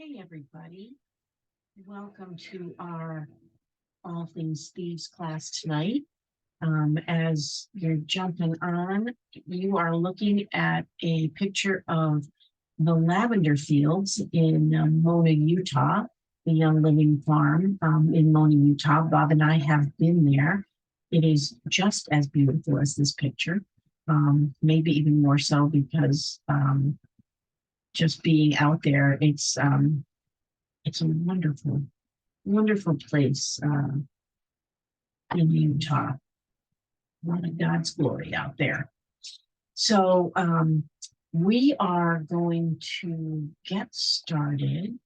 Hey, everybody. Welcome to our All Things Thieves class tonight. As you're jumping on, you are looking at a picture of the lavender fields in Mona, Utah, the Young Living Farm in Mona, Utah. Bob and I have been there. It is just as beautiful as this picture, maybe even more so because just being out there, it's a wonderful, wonderful place in Utah. A lot of God's glory out there. So we are going to get started,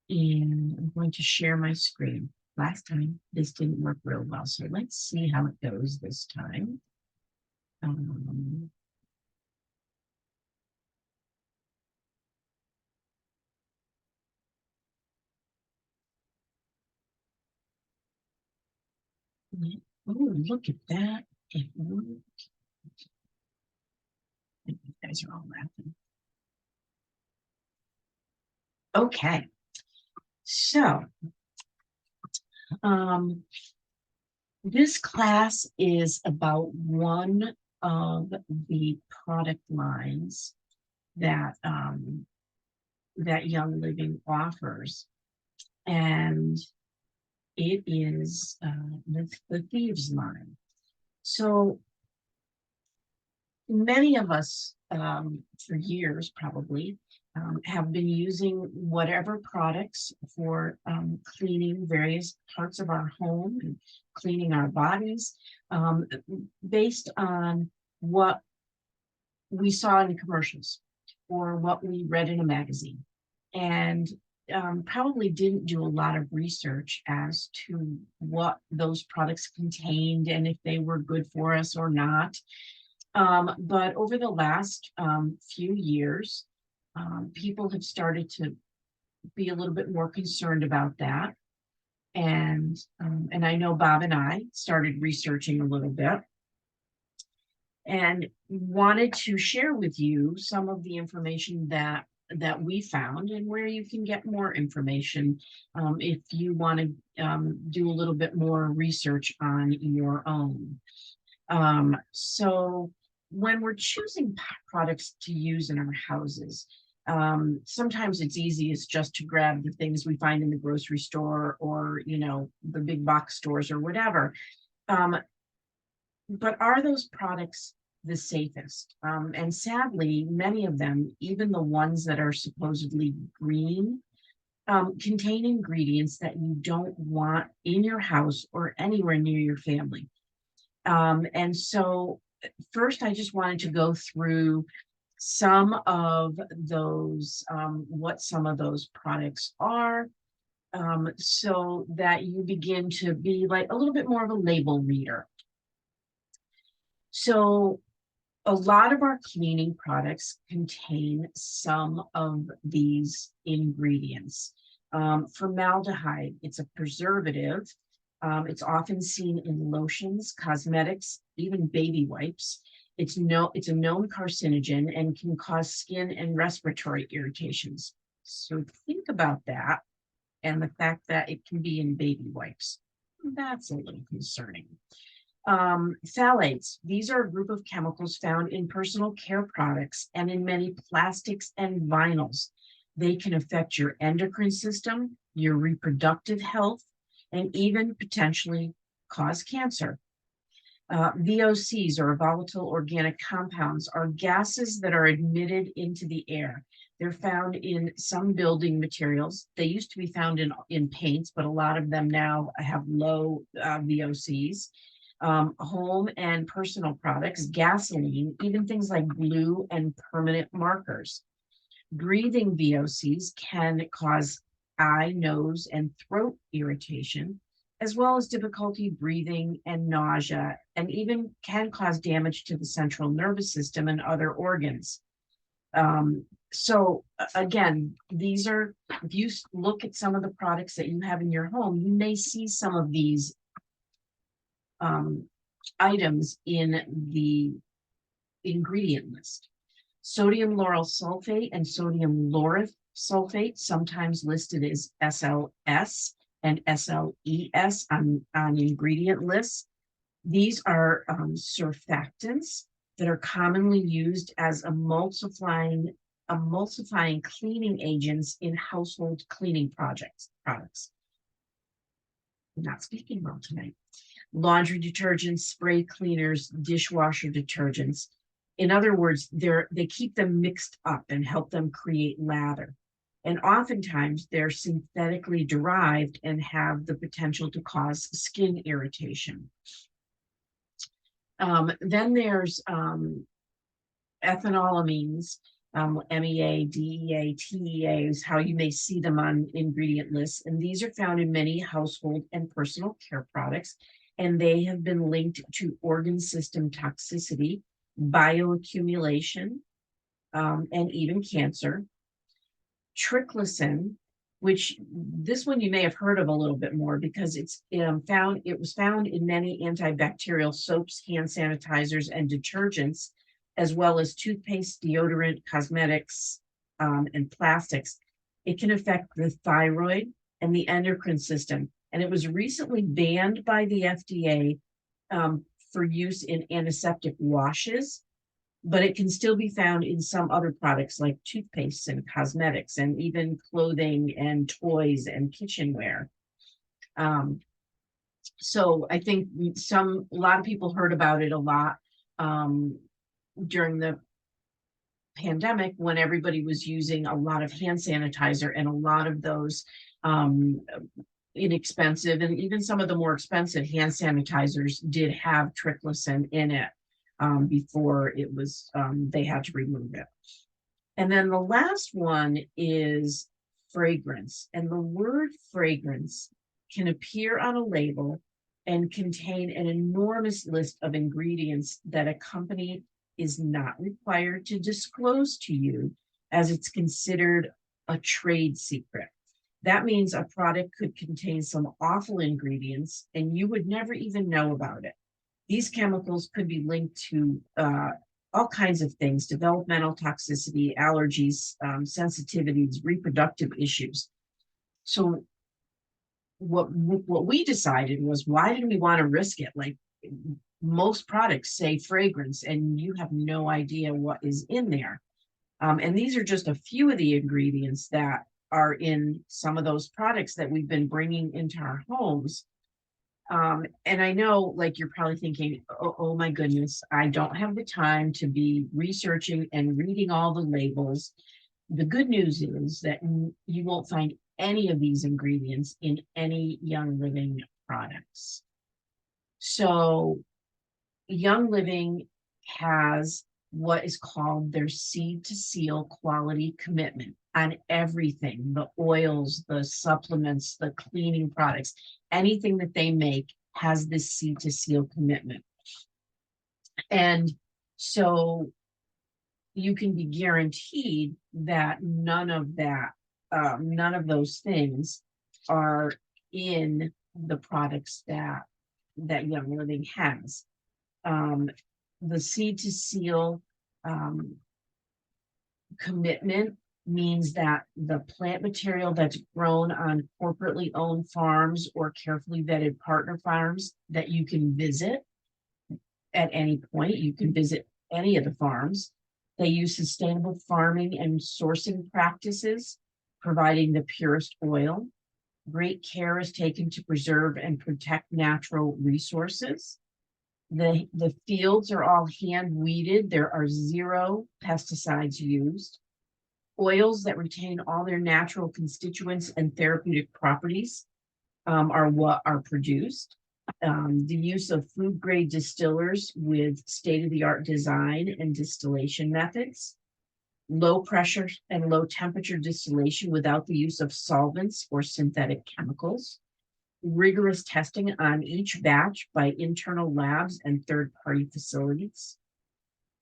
and I'm going to share my screen. Last time this didn't work real well, so let's see how it goes this time. Oh, look at that. It worked. You guys are all laughing. Okay. So this class is about one of the product lines that that Young Living offers, and it is the Thieves line. So many of us, for years probably, have been using whatever products for cleaning various parts of our home and cleaning our bodies, based on what we saw in commercials or what we read in a magazine, and probably didn't do a lot of research as to what those products contained and if they were good for us or not. But over the last few years, people have started to be a little bit more concerned about that. And I know Bob and I started researching a little bit and wanted to share with you some of the information that we found and where you can get more information if you want to do a little bit more research on your own. So when we're choosing products to use in our houses, sometimes it's easiest just to grab the things we find in the grocery store or, the big box stores or whatever. But are those products the safest? And sadly, many of them, even the ones that are supposedly green, contain ingredients that you don't want in your house or anywhere near your family. And so first, I just wanted to go through some of those, what some of those products are, so that you begin to be like a little bit more of a label reader. So a lot of our cleaning products contain some of these ingredients. Formaldehyde, it's a preservative. It's often seen in lotions, cosmetics, even baby wipes. It's a known carcinogen and can cause skin and respiratory irritations. So think about that and the fact that it can be in baby wipes. That's a little concerning. Phthalates, these are a group of chemicals found in personal care products and in many plastics and vinyls. They can affect your endocrine system, your reproductive health, and even potentially cause cancer. VOCs, or volatile organic compounds, are gases that are emitted into the air. They're found in some building materials. They used to be found in paints, but a lot of them now have low VOCs. Home and personal products, gasoline, even things like glue and permanent markers. Breathing VOCs can cause eye, nose, and throat irritation, as well as difficulty breathing and nausea, and even can cause damage to the central nervous system and other organs. So again, these are, if you look at some of the products that you have in your home, you may see some of these items in the ingredient list. Sodium lauryl sulfate and sodium lauryl sulfate, sometimes listed as SLS and SLES on ingredient lists. These are surfactants that are commonly used as emulsifying cleaning agents in household cleaning products. I'm not speaking well tonight. Laundry detergents, spray cleaners, dishwasher detergents. In other words, they keep them mixed up and help them create lather. And oftentimes they're synthetically derived and have the potential to cause skin irritation. Then there's ethanolamines, MEA, DEA, TEA is how you may see them on ingredient lists. And these are found in many household and personal care products. And they have been linked to organ system toxicity, bioaccumulation, and even cancer. Triclosan, which this one you may have heard of a little bit more because it was found in many antibacterial soaps, hand sanitizers, and detergents, as well as toothpaste, deodorant, cosmetics, and plastics. It can affect the thyroid and the endocrine system. And it was recently banned by the FDA for use in antiseptic washes, but it can still be found in some other products like toothpaste and cosmetics and even clothing and toys and kitchenware. So I think a lot of people heard about it a lot during the pandemic when everybody was using a lot of hand sanitizer, and a lot of those inexpensive and even some of the more expensive hand sanitizers did have triclosan in it before it was they had to remove it. And then the last one is fragrance. And the word fragrance can appear on a label and contain an enormous list of ingredients that a company is not required to disclose to you, as it's considered a trade secret. That means a product could contain some awful ingredients and you would never even know about it. These chemicals could be linked to all kinds of things: developmental toxicity, allergies, sensitivities, reproductive issues. So what we decided was, why did we want to risk it? Like, most products say fragrance and you have no idea what is in there. And these are just a few of the ingredients that are in some of those products that we've been bringing into our homes. And I know, like, you're probably thinking, oh my goodness, I don't have the time to be researching and reading all the labels. The good news is that you won't find any of these ingredients in any Young Living products. So Young Living has what is called their seed to seal quality commitment on everything: the oils, the supplements, the cleaning products, anything that they make has this seed to seal commitment. And so you can be guaranteed that none of those things are in the products that Young Living has. The seed to seal commitment means that the plant material that's grown on corporately owned farms or carefully vetted partner farms that you can visit at any point, you can visit any of the farms. They use sustainable farming and sourcing practices, providing the purest oil. Great care is taken to preserve and protect natural resources. The fields are all hand weeded. There are 0 pesticides used. Oils that retain all their natural constituents and therapeutic properties are what are produced. The use of food grade distillers with state-of-the-art design and distillation methods. Low pressure and low temperature distillation without the use of solvents or synthetic chemicals. Rigorous testing on each batch by internal labs and third-party facilities,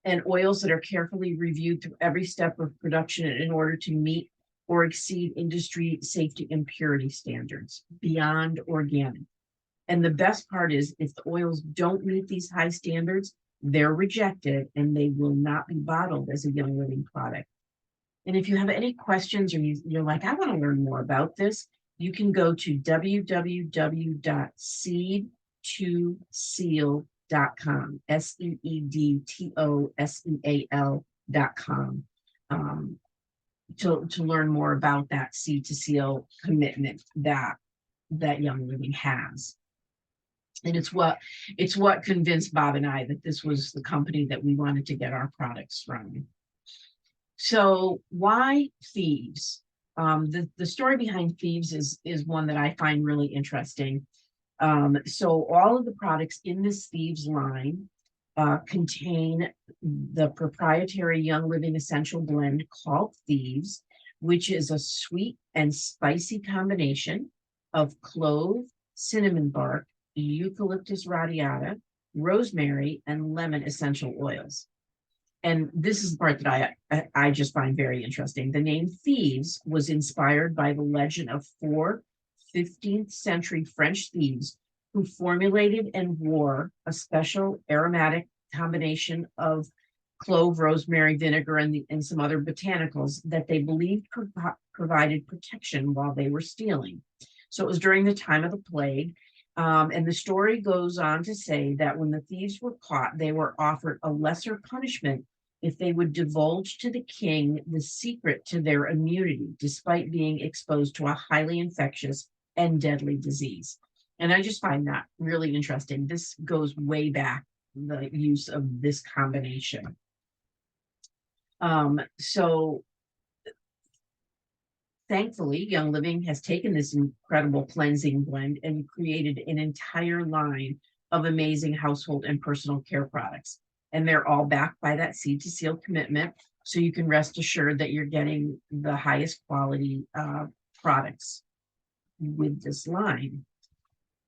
and oils that are carefully reviewed through every step of production in order to meet or exceed industry safety and purity standards, beyond organic. And the best part is, if the oils don't meet these high standards, they're rejected and they will not be bottled as a Young Living product. And if you have any questions or you're like, I want to learn more about this, you can go to www.seed2seal.com, seedtoseal.com, to learn more about that seed to seal commitment that Young Living has. And it's what convinced Bob and I that this was the company that we wanted to get our products from. So why thieves? The story behind thieves is one that I find really interesting. So all of the products in this thieves line contain the proprietary Young Living essential blend called Thieves, which is a sweet and spicy combination of clove, cinnamon bark, eucalyptus radiata, rosemary, and lemon essential oils. And this is the part that I just find very interesting. The name Thieves was inspired by the legend of four 15th century French thieves who formulated and wore a special aromatic combination of clove, rosemary, vinegar, and some other botanicals that they believed provided protection while they were stealing. So it was during the time of the plague. And the story goes on to say that when the thieves were caught, they were offered a lesser punishment if they would divulge to the king the secret to their immunity, despite being exposed to a highly infectious and deadly disease. And I just find that really interesting. This goes way back, the use of this combination. So thankfully, Young Living has taken this incredible cleansing blend and created an entire line of amazing household and personal care products. And they're all backed by that Seed to Seal commitment. So you can rest assured that you're getting the highest quality products with this line.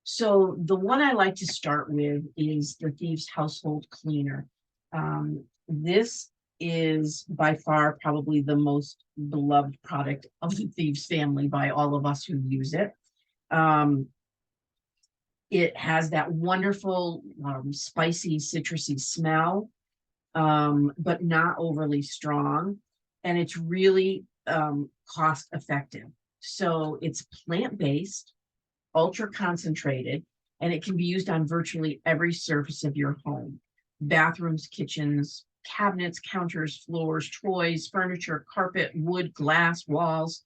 So the one I like to start with is the Thieves Household Cleaner. This is by far probably the most beloved product of the Thieves family by all of us who use it. It has that wonderful spicy, citrusy smell, but not overly strong. And it's really cost effective. So it's plant-based, ultra concentrated, and it can be used on virtually every surface of your home: bathrooms, kitchens, cabinets, counters, floors, toys, furniture, carpet, wood, glass, walls.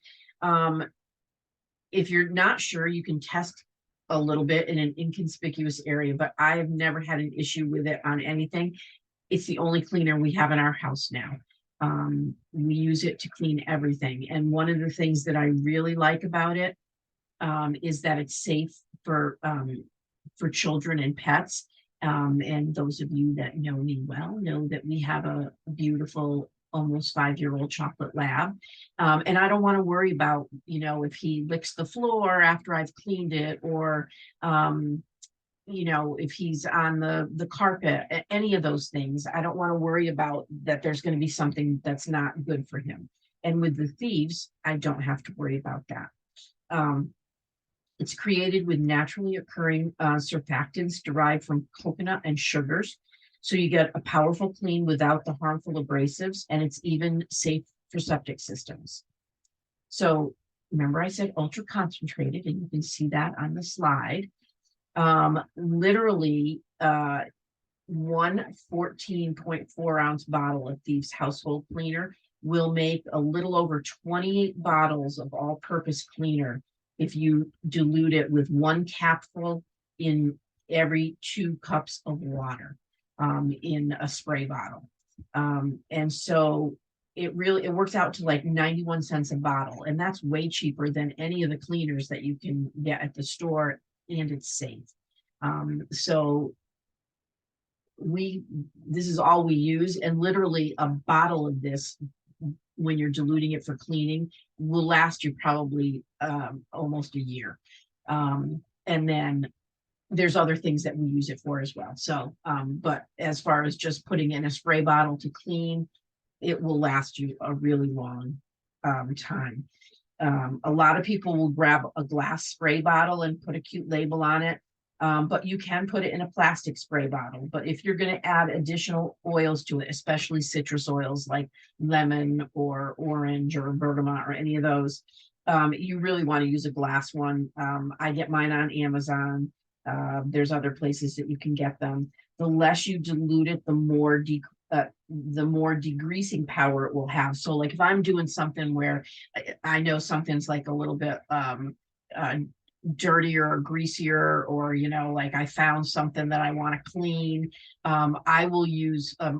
If you're not sure, you can test a little bit in an inconspicuous area, but I have never had an issue with it on anything. It's the only cleaner we have in our house now. We use it to clean everything. And one of the things that I really like about it is that it's safe for children and pets. And those of you that know me well know that we have a beautiful, almost 5-year-old chocolate lab. And I don't want to worry about, if he licks the floor after I've cleaned it, or, if he's on the carpet, any of those things. I don't want to worry about that there's going to be something that's not good for him. And with the Thieves, I don't have to worry about that. It's created with naturally occurring surfactants derived from coconut and sugars. So you get a powerful clean without the harmful abrasives, and it's even safe for septic systems. So remember I said ultra concentrated, and you can see that on the slide. Literally, one 14.4 ounce bottle of Thieves Household Cleaner will make a little over 28 bottles of all-purpose cleaner if you dilute it with 1 capful in every 2 cups of water in a spray bottle. And so it works out to like 91 cents a bottle, and that's way cheaper than any of the cleaners that you can get at the store, and it's safe. So this is all we use, and literally a bottle of this, when you're diluting it for cleaning, will last you probably almost a year. And then there's other things that we use it for as well. So, but as far as just putting in a spray bottle to clean, it will last you a really long time. A lot of people will grab a glass spray bottle and put a cute label on it. But you can put it in a plastic spray bottle. But if you're going to add additional oils to it, especially citrus oils like lemon or orange or bergamot or any of those, you really want to use a glass one. I get mine on Amazon. There's other places that you can get them. The less you dilute it, the more degreasing power it will have. So like if I'm doing something where I know something's like a little bit uh, dirtier or greasier, or like I found something that I want to clean, I will use a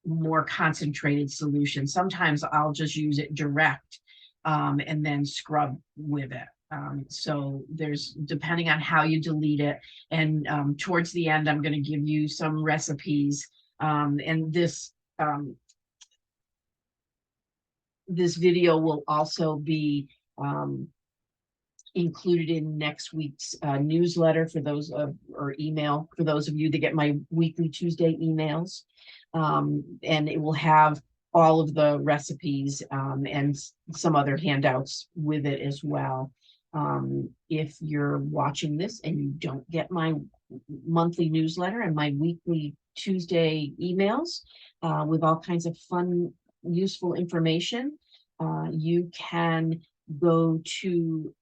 more concentrated solution. Sometimes I'll just use it direct, and then scrub with it. So there's, depending on how you delete it, and towards the end I'm going to give you some recipes, and this video will also be included in next week's newsletter for those or email for those of you that get my weekly Tuesday emails. And it will have all of the recipes, and some other handouts with it as well. If you're watching this and you don't get my monthly newsletter and my weekly Tuesday emails with all kinds of fun, useful information, you can go to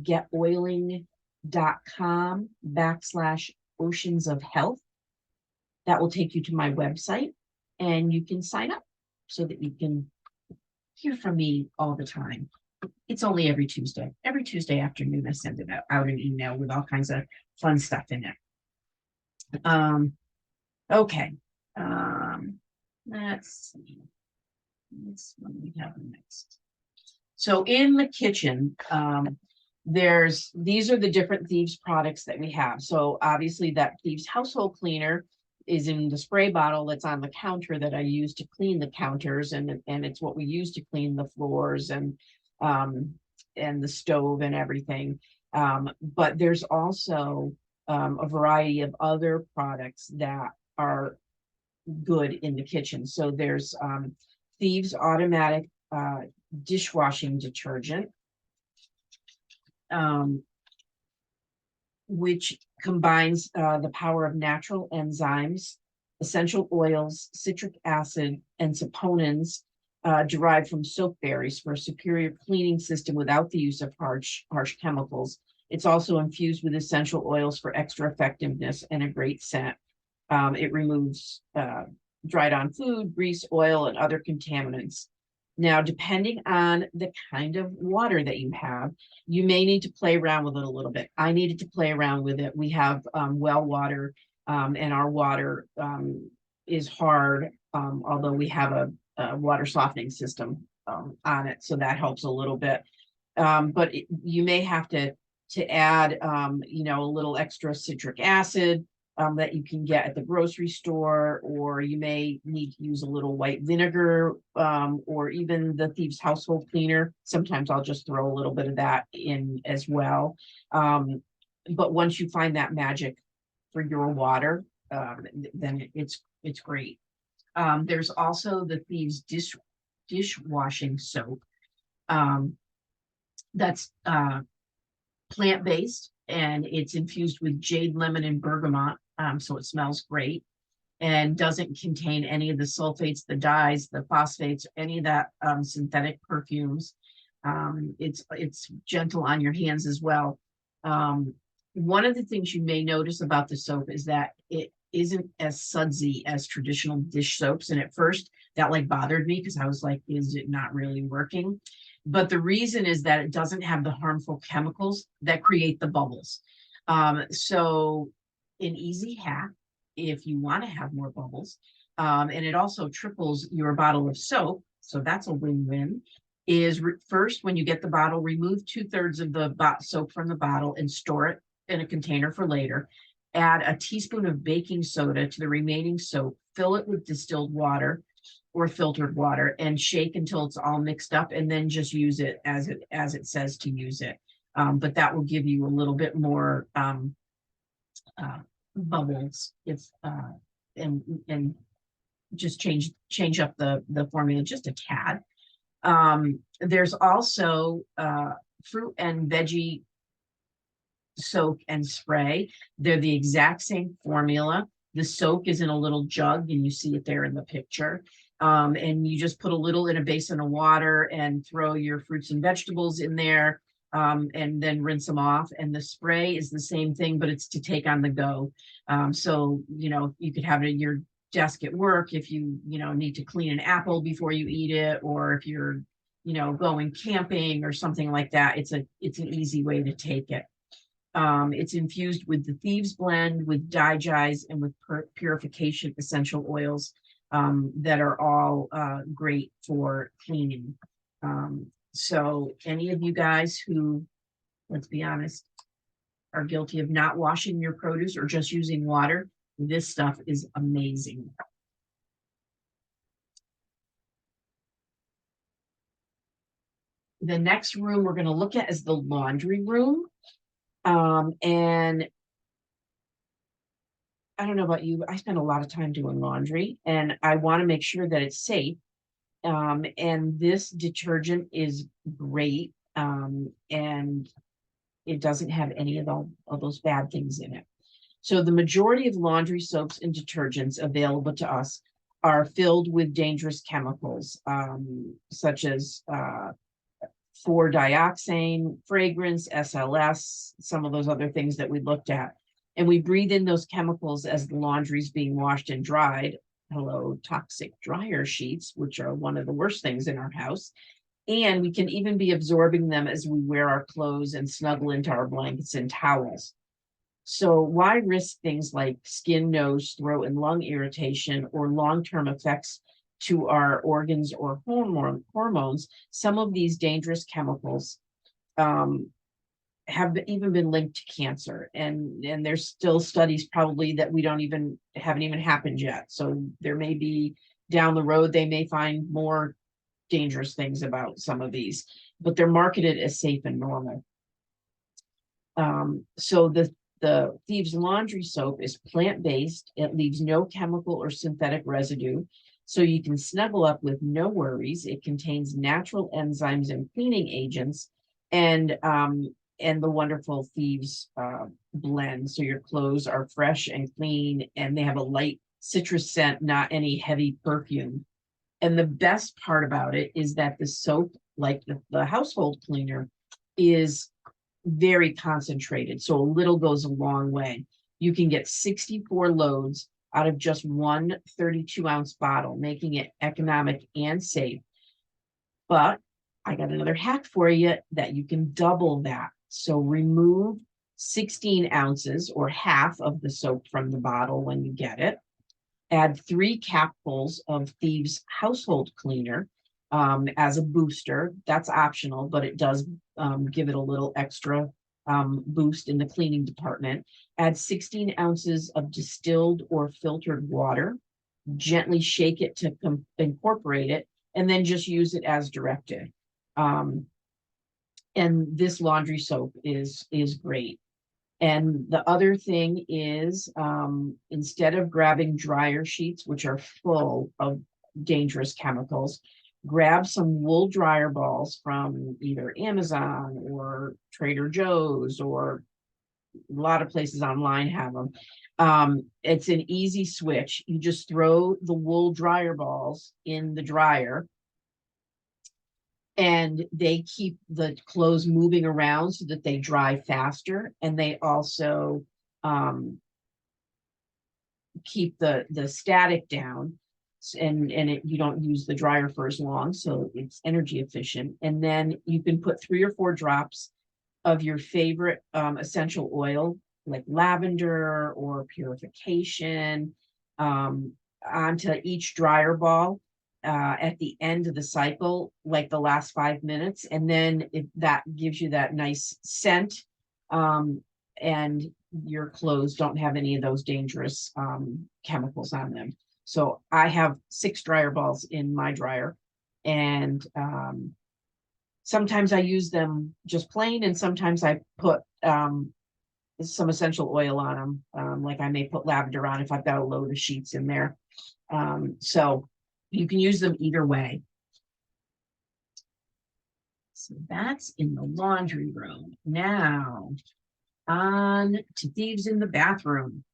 getoiling.com/oceans of health. That will take you to my website, and you can sign up so that you can hear from me all the time. It's only every Tuesday. Every Tuesday afternoon, I send it out an email with all kinds of fun stuff in it. Okay. Let's see. What do we have next? So in the kitchen, these are the different Thieves products that we have. So obviously that Thieves household cleaner is in the spray bottle that's on the counter that I use to clean the counters, and it's what we use to clean the floors and the stove and everything. But there's also a variety of other products that are good in the kitchen. So there's Thieves automatic dishwashing detergent, which combines the power of natural enzymes, essential oils, citric acid, and saponins derived from soap berries for a superior cleaning system without the use of harsh chemicals. It's also infused with essential oils for extra effectiveness and a great scent. It removes dried on food, grease, oil, and other contaminants. Now, depending on the kind of water that you have, you may need to play around with it a little bit. I needed to play around with it. We have well water, and our water is hard, although we have a water softening system on it, so that helps a little bit. But you may have to add, a little extra citric acid that you can get at the grocery store, or you may need to use a little white vinegar, or even the Thieves household cleaner. Sometimes I'll just throw a little bit of that in as well. But once you find that magic for your water, then it's great. There's also the Thieves dishwashing soap. That's plant-based, and it's infused with jade, lemon, and bergamot. So it smells great and doesn't contain any of the sulfates, the dyes, the phosphates, any of that synthetic perfumes. It's gentle on your hands as well. One of the things you may notice about the soap is that it isn't as sudsy as traditional dish soaps. And at first that like bothered me, because I was like, is it not really working? But the reason is that it doesn't have the harmful chemicals that create the bubbles. So an easy hack, if you want to have more bubbles, and it also triples your bottle of soap, so that's a win-win, is first, when you get the bottle, remove 2/3 of the soap from the bottle and store it in a container for later. Add a teaspoon of baking soda to the remaining soap, fill it with distilled water or filtered water, and shake until it's all mixed up, and then just use it as it says to use it. But that will give you a little bit more bubbles, and just change up the formula just a tad. There's also fruit and veggie soak and spray. They're the exact same formula. The soak is in a little jug, and you see it there in the picture. And you just put a little in a basin of water and throw your fruits and vegetables in there, and then rinse them off. And the spray is the same thing, but it's to take on the go. So, you could have it at your desk at work if you need to clean an apple before you eat it, or if you're, going camping or something like that. It's an easy way to take it. It's infused with the Thieves Blend, with digize, and with purification essential oils, that are all great for cleaning. So any of you guys who, let's be honest, are guilty of not washing your produce or just using water, this stuff is amazing. The next room we're going to look at is the laundry room. And I don't know about you, I spend a lot of time doing laundry, and I want to make sure that it's safe. And this detergent is great. And it doesn't have any of those bad things in it. So the majority of laundry soaps and detergents available to us are filled with dangerous chemicals, such as 4-dioxane, fragrance, SLS, some of those other things that we looked at. And we breathe in those chemicals as the laundry is being washed and dried. Hello, toxic dryer sheets, which are one of the worst things in our house. And we can even be absorbing them as we wear our clothes and snuggle into our blankets and towels. So why risk things like skin, nose, throat, and lung irritation, or long-term effects to our organs or hormones? Some of these dangerous chemicals have even been linked to cancer, and there's still studies probably that haven't even happened yet. So there may be, down the road, they may find more dangerous things about some of these, but they're marketed as safe and normal. So the Thieves laundry soap is plant-based. It leaves no chemical or synthetic residue, so you can snuggle up with no worries. It contains natural enzymes and cleaning agents, and the wonderful Thieves blend. So your clothes are fresh and clean, and they have a light citrus scent, not any heavy perfume. And the best part about it is that the soap, like the household cleaner, is very concentrated. So a little goes a long way. You can get 64 loads out of just one 32-ounce bottle, making it economic and safe. But I got another hack for you that you can double that. So remove 16 ounces or half of the soap from the bottle when you get it. Add 3 capfuls of Thieves household cleaner as a booster. That's optional, but it does give it a little extra boost in the cleaning department. Add 16 ounces of distilled or filtered water. Gently shake it to incorporate it, and then just use it as directed. And this laundry soap is great. And the other thing is, instead of grabbing dryer sheets, which are full of dangerous chemicals, grab some wool dryer balls from either Amazon or Trader Joe's, or a lot of places online have them. It's an easy switch. You just throw the wool dryer balls in the dryer, and they keep the clothes moving around so that they dry faster. And they also keep the static down, and you don't use the dryer for as long, so it's energy efficient. And then you can put 3 or 4 drops of your favorite essential oil, like lavender or purification, onto each dryer ball at the end of the cycle, like the last 5 minutes. And then that gives you that nice scent, and your clothes don't have any of those dangerous chemicals on them. So I have 6 dryer balls in my dryer, and sometimes I use them just plain, and sometimes I put some essential oil on them. Like I may put lavender on if I've got a load of sheets in there. So you can use them either way. So that's in the laundry room. Now, On to thieves in the bathroom.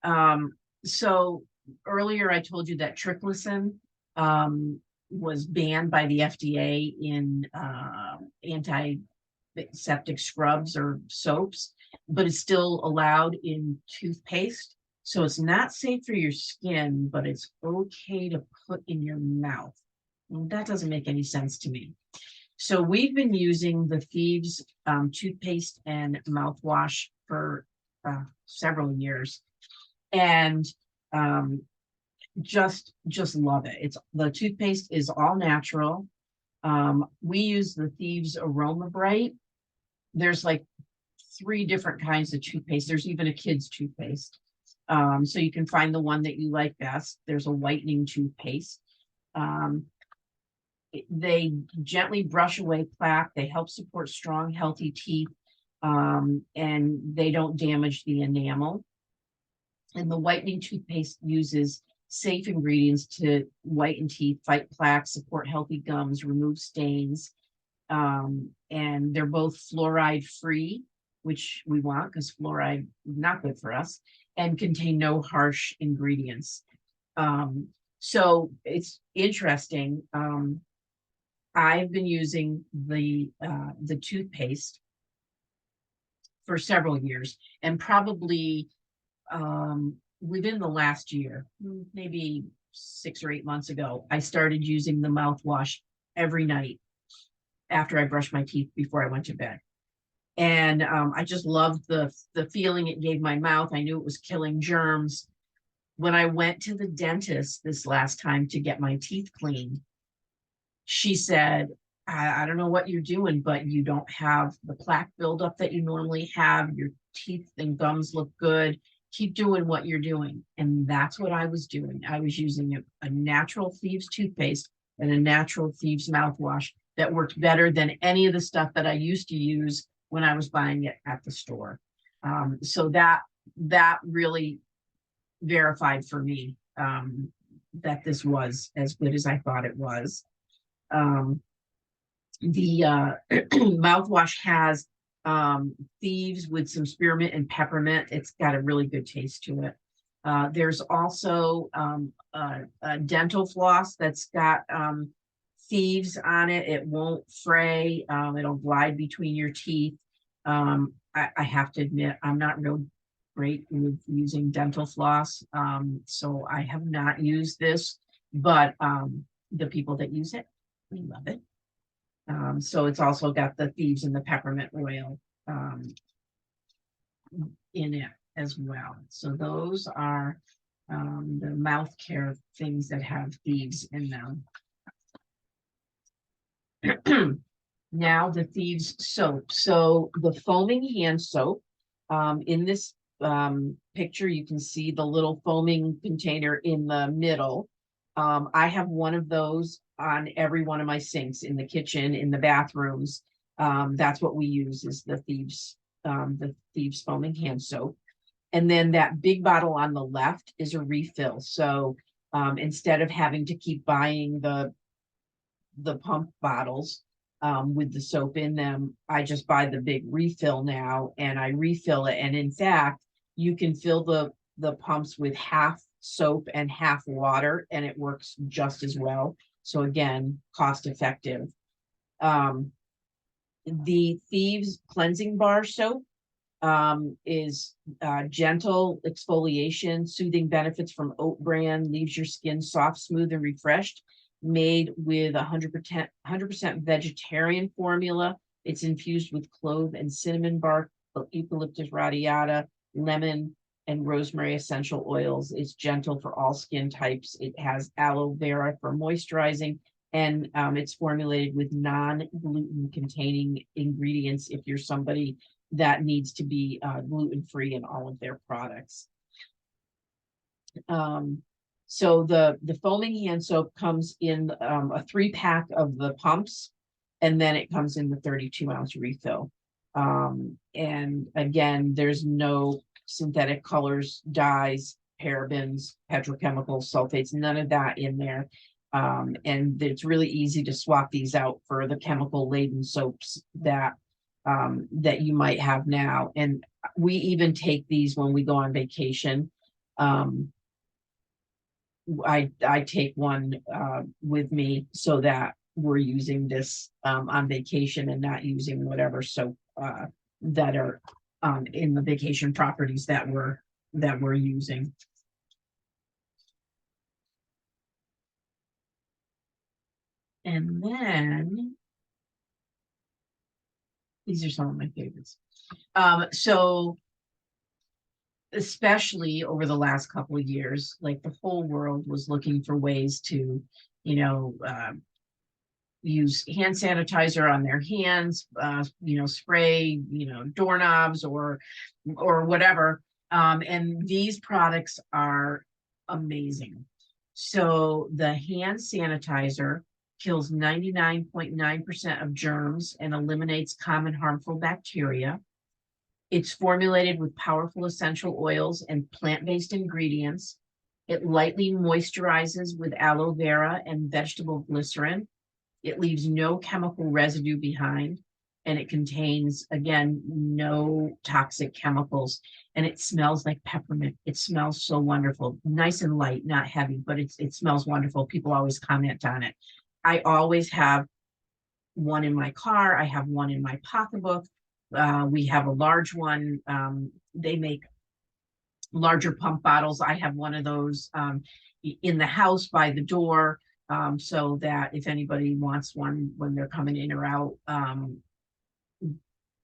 Um, so earlier I told you that triclosan was banned by the FDA in antiseptic scrubs or soaps, but it's still allowed in toothpaste. So it's not safe for your skin, but it's okay to put in your mouth. Well, that doesn't make any sense to me. So we've been using the Thieves toothpaste and mouthwash for several years, and um, just love it. It's the toothpaste is all natural. We use the Thieves Aroma Bright. There's like 3 different kinds of toothpaste. There's even a kid's toothpaste. So you can find the one that you like best. There's a whitening toothpaste. Um, they gently brush away plaque. They help support strong, healthy teeth, and they don't damage the enamel. And the whitening toothpaste uses safe ingredients to whiten teeth, fight plaque, support healthy gums, remove stains. And they're both fluoride free, which we want because fluoride is not good for us, and contain no harsh ingredients. So it's interesting. I've been using the toothpaste for several years, and probably within the last year, maybe 6 or 8 months ago, I started using the mouthwash every night after I brushed my teeth before I went to bed. And I just loved the feeling it gave my mouth. I knew it was killing germs. When I went to the dentist this last time to get my teeth cleaned, she said, I don't know what you're doing, but you don't have the plaque buildup that you normally have. Your teeth and gums look good. Keep doing what you're doing. And that's what I was doing. I was using a natural Thieves toothpaste and a natural Thieves mouthwash that worked better than any of the stuff that I used to use when I was buying it at the store. So that really verified for me that this was as good as I thought it was. The mouthwash has thieves with some spearmint and peppermint. It's got a really good taste to it. There's also a dental floss that's got thieves on it. It won't fray. It'll glide between your teeth. I have to admit, I'm not real great with using dental floss, so I have not used this, but the people that use it, we love it. So it's also got the thieves and the peppermint oil in it as well. So those are the mouth care things that have thieves in them. Now the thieves soap. So the foaming hand soap. In this picture, you can see the little foaming container in the middle. I have one of those on every one of my sinks in the kitchen, in the bathrooms. That's what we use is the Thieves foaming hand soap. And then that big bottle on the left is a refill. So instead of having to keep buying the pump bottles with the soap in them, I just buy the big refill now and I refill it. And in fact, you can fill the pumps with half soap and half water, and it works just as well. So again, cost effective. The Thieves cleansing bar soap is gentle exfoliation, soothing benefits from oat bran, leaves your skin soft, smooth, and refreshed. Made with 100% vegetarian formula. It's infused with clove and cinnamon bark, eucalyptus radiata, lemon, and rosemary essential oils. It's gentle for all skin types. It has aloe vera for moisturizing, and it's formulated with non-gluten containing ingredients if you're somebody that needs to be gluten-free in all of their products. So the foaming hand soap comes in a 3-pack of the pumps, and then it comes in the 32-ounce refill. And again, there's no synthetic colors, dyes, parabens, petrochemicals, sulfates, none of that in there. And it's really easy to swap these out for the chemical laden soaps that that you might have now. And we even take these when we go on vacation. Um, I take one with me so that we're using this on vacation and not using whatever soap that are in the vacation properties that we're using. And then these are some of my favorites. So especially over the last couple of years, like the whole world was looking for ways to, you know, use hand sanitizer on their hands, spray, doorknobs or whatever. And these products are amazing. So the hand sanitizer kills 99.9% of germs and eliminates common harmful bacteria. It's formulated with powerful essential oils and plant-based ingredients. It lightly moisturizes with aloe vera and vegetable glycerin. It leaves no chemical residue behind, and it contains, again, no toxic chemicals, and it smells like peppermint. It smells so wonderful, nice and light, not heavy, but it smells wonderful. People always comment on it. I always have one in my car. I have one in my pocketbook. We have a large one. They make larger pump bottles. I have one of those in the house by the door, so that if anybody wants one when they're coming in or out,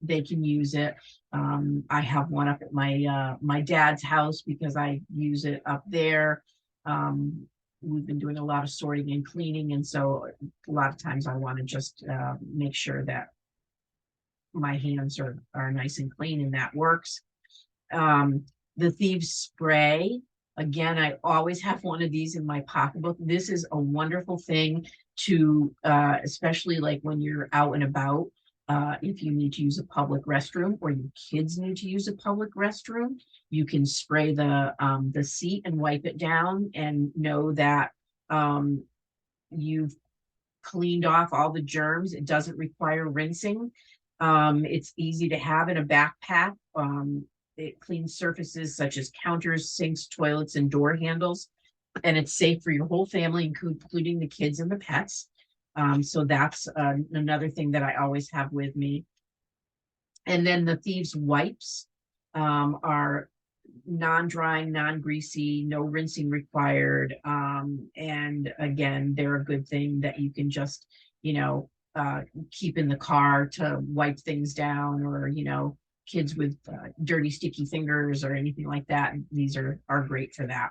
they can use it. I have one up at my dad's house because I use it up there. We've been doing a lot of sorting and cleaning, and so a lot of times I want to just make sure that my hands are nice and clean, and that works. The Thieves Spray, again, I always have one of these in my pocketbook. This is a wonderful thing to, especially like when you're out and about, if you need to use a public restroom or your kids need to use a public restroom, you can spray the seat and wipe it down and know that you've cleaned off all the germs. It doesn't require rinsing. It's easy to have in a backpack. It cleans surfaces such as counters, sinks, toilets, and door handles. And it's safe for your whole family, including the kids and the pets. So that's another thing that I always have with me. And then the Thieves Wipes are non-drying, non-greasy, no rinsing required. And again, they're a good thing that you can just, keep in the car to wipe things down, or, kids with dirty, sticky fingers or anything like that. These are great for that.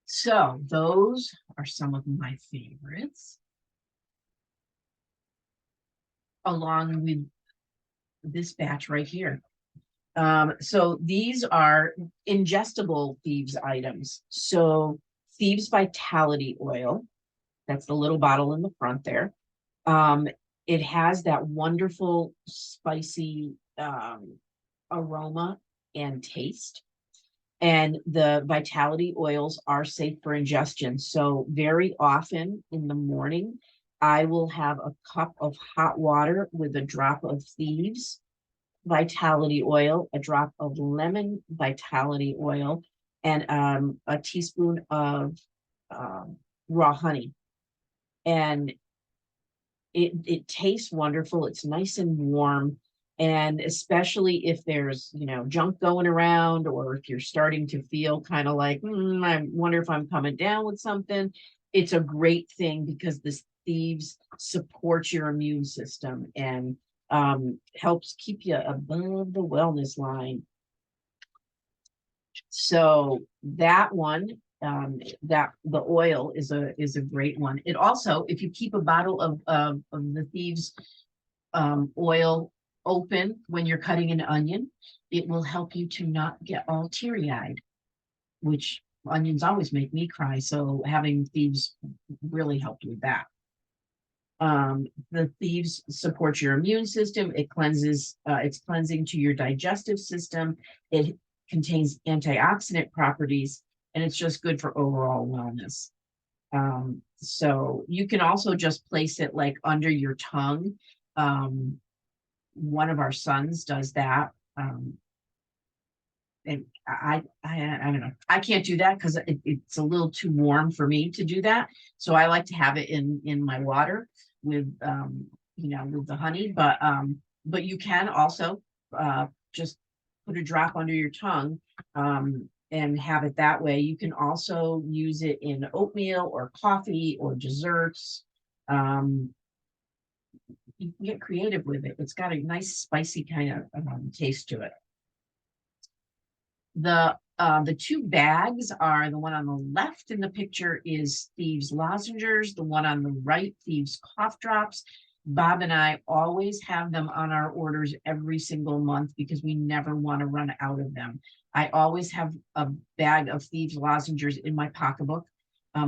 So those are some of my favorites, along with this batch right here. So these are ingestible Thieves items. So Thieves Vitality Oil, that's the little bottle in the front there. It has that wonderful spicy aroma and taste. And the vitality oils are safe for ingestion. So very often in the morning, I will have a cup of hot water with a drop of Thieves Vitality Oil, a drop of lemon Vitality Oil, and a teaspoon of raw honey. And it tastes wonderful. It's nice and warm. And especially if there's, junk going around, or if you're starting to feel kind of like, I wonder if I'm coming down with something, it's a great thing because this Thieves supports your immune system and helps keep you above the wellness line. So that one, that the oil is a great one. It also, if you keep a bottle of the Thieves oil open when you're cutting an onion, it will help you to not get all teary-eyed, which onions always make me cry. So having Thieves really helped with that. The Thieves supports your immune system. It cleanses, it's cleansing to your digestive system. It contains antioxidant properties, and it's just good for overall wellness. So you can also just place it like under your tongue. one of our sons does that. And I don't know. I can't do that because it's a little too warm for me to do that. So I like to have it in my water with with the honey. But you can also just put a drop under your tongue and have it that way. You can also use it in oatmeal or coffee or desserts. You can get creative with it. It's got a nice spicy kind of taste to it. The two bags are, the one on the left in the picture is Thieves Lozenges, the one on the right, Thieves Cough Drops. Bob and I always have them on our orders every single month because we never want to run out of them. I always have a bag of Thieves Lozenges in my pocketbook.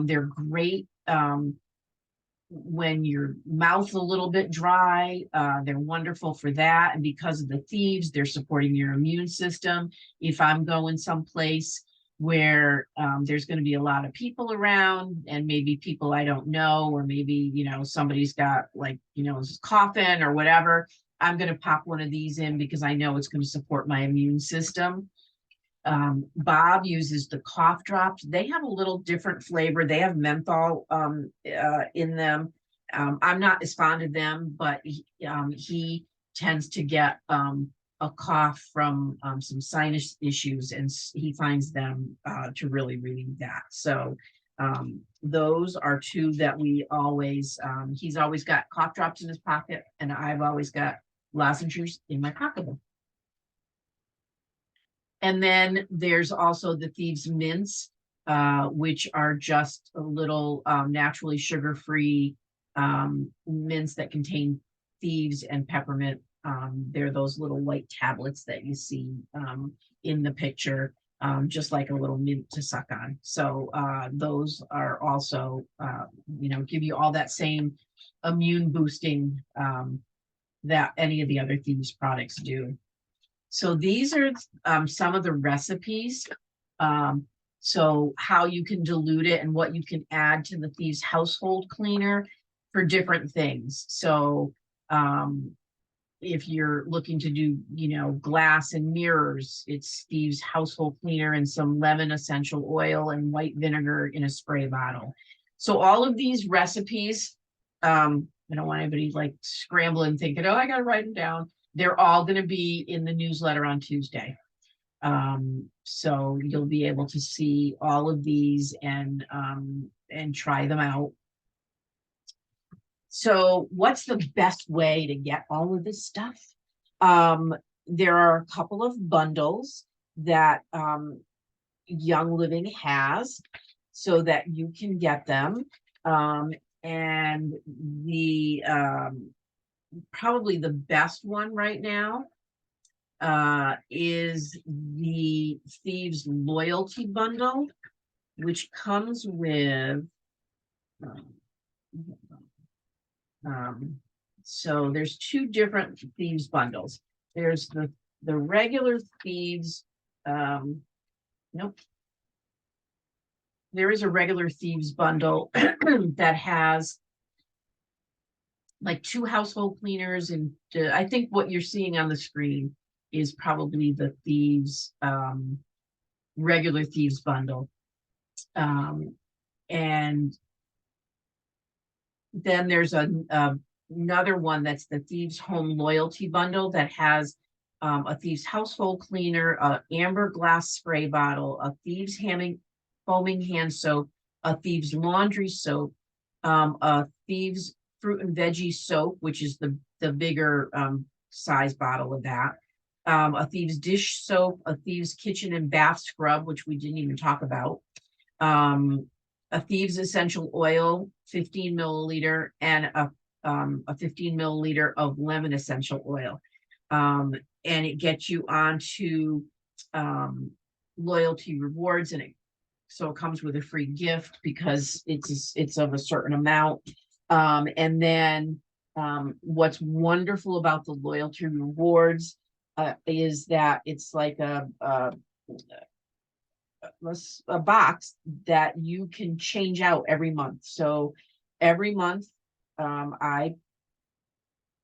They're great when your mouth's a little bit dry. They're wonderful for that. And because of the thieves, they're supporting your immune system. If I'm going someplace where there's going to be a lot of people around and maybe people I don't know, or maybe, somebody's got like, coughing or whatever, I'm going to pop one of these in because I know it's going to support my immune system. Bob uses the cough drops. They have a little different flavor. They have menthol in them. I'm not as fond of them, but he tends to get a cough from some sinus issues, and he finds them to really relieve that. So those are two that we always, he's always got cough drops in his pocket, and I've always got lozenges in my pocketbook. And then there's also the Thieves Mints, which are just a little naturally sugar-free mints that contain thieves and peppermint. They're those little white tablets that you see in the picture, just like a little mint to suck on. So those are also, give you all that same immune boosting that any of the other Thieves products do. So these are some of the recipes. So how you can dilute it and what you can add to the Thieves household cleaner for different things. So if you're looking to do, glass and mirrors, it's Thieves household cleaner and some lemon essential oil and white vinegar in a spray bottle. So all of these recipes, I don't want anybody like scrambling thinking, oh, I got to write them down. They're all going to be in the newsletter on Tuesday. So you'll be able to see all of these and try them out. So what's the best way to get all of this stuff? There are a couple of bundles that Young Living has so that you can get them. And the probably the best one right now is the Thieves Loyalty Bundle, which comes with so there's two different Thieves bundles. There's the regular Thieves, nope. There is a regular Thieves bundle that has like 2 household cleaners, and I think what you're seeing on the screen is probably the Thieves regular Thieves bundle. And then there's another one that's the Thieves Home Loyalty Bundle that has a Thieves household cleaner, a amber glass spray bottle, a Thieves foaming hand soap, a Thieves laundry soap, a Thieves fruit and veggie soap, which is the bigger size bottle of that, a Thieves dish soap, a Thieves kitchen and bath scrub, which we didn't even talk about, a Thieves essential oil, 15 milliliter, and a 15 milliliter of lemon essential oil. And it gets you onto loyalty rewards, and so it comes with a free gift because it's of a certain amount. And then what's wonderful about the loyalty rewards is that it's like a box that you can change out every month. So every month I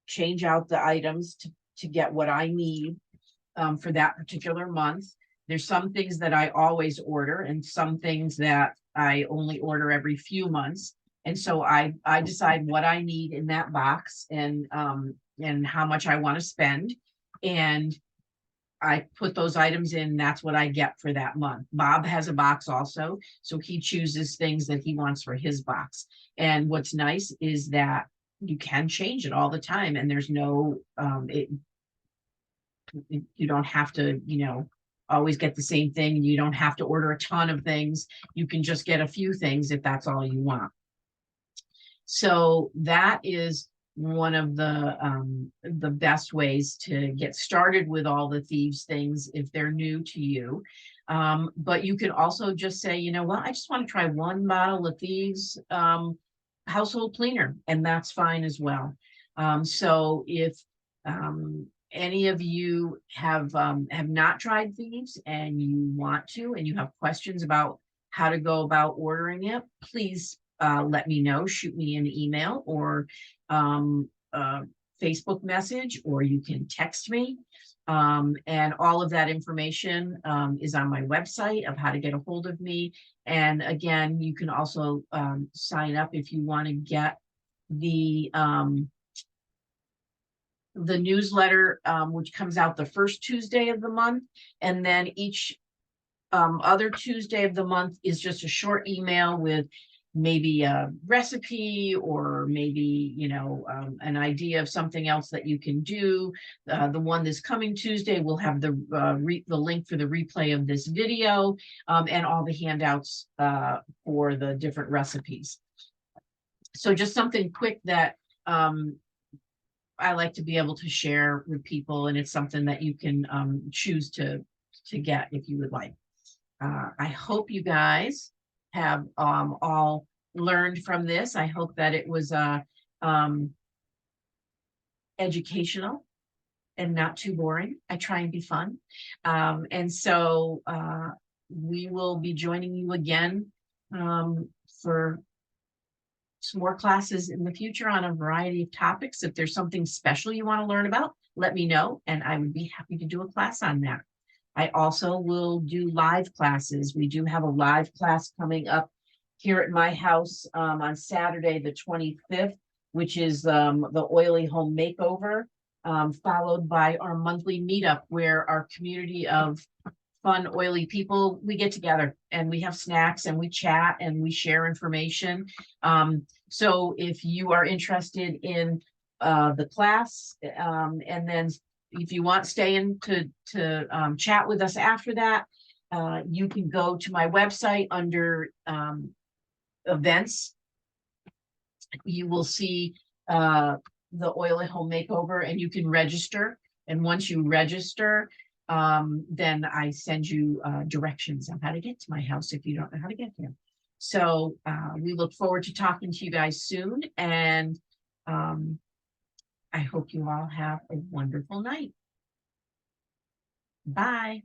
change out the items to get what I need for that particular month. There's some things that I always order and some things that I only order every few months. And so I decide what I need in that box and how much I want to spend. And I put those items in, that's what I get for that month. Bob has a box also, so he chooses things that he wants for his box. And what's nice is that you can change it all the time, and there's no, you don't have to, always get the same thing. You don't have to order a ton of things. You can just get a few things if that's all you want. So that is one of the best ways to get started with all the thieves things if they're new to you. But you can also just say, you know what, I just want to try one bottle of thieves household cleaner, and that's fine as well. So if any of you have not tried thieves and you want to, and you have questions about how to go about ordering it, please let me know. Shoot me an email or Facebook message, or you can text me. And all of that information is on my website of how to get a hold of me. And again, you can also sign up if you want to get the newsletter, which comes out the first Tuesday of the month. And then each other Tuesday of the month is just a short email with maybe a recipe or maybe, an idea of something else that you can do. The one this coming Tuesday will have the link for the replay of this video and all the handouts for the different recipes. So just something quick that I like to be able to share with people, and it's something that you can choose to get if you would like. I hope you guys have all learned from this. I hope that it was educational and not too boring. I try and be fun. And so we will be joining you again for some more classes in the future on a variety of topics. If there's something special you want to learn about, let me know, and I would be happy to do a class on that. I also will do live classes. We do have a live class coming up here at my house on Saturday, the 25th, which is the Oily Home Makeover, followed by our monthly meetup where our community of fun, oily people, we get together and we have snacks and we chat and we share information. So if you are interested in the class, and then if you want stay in to chat with us after that, you can go to my website under events. You will see the Oily Home Makeover, and you can register. And once you register, then I send you directions on how to get to my house if you don't know how to get there. So we look forward to talking to you guys soon, and I hope you all have a wonderful night. Bye.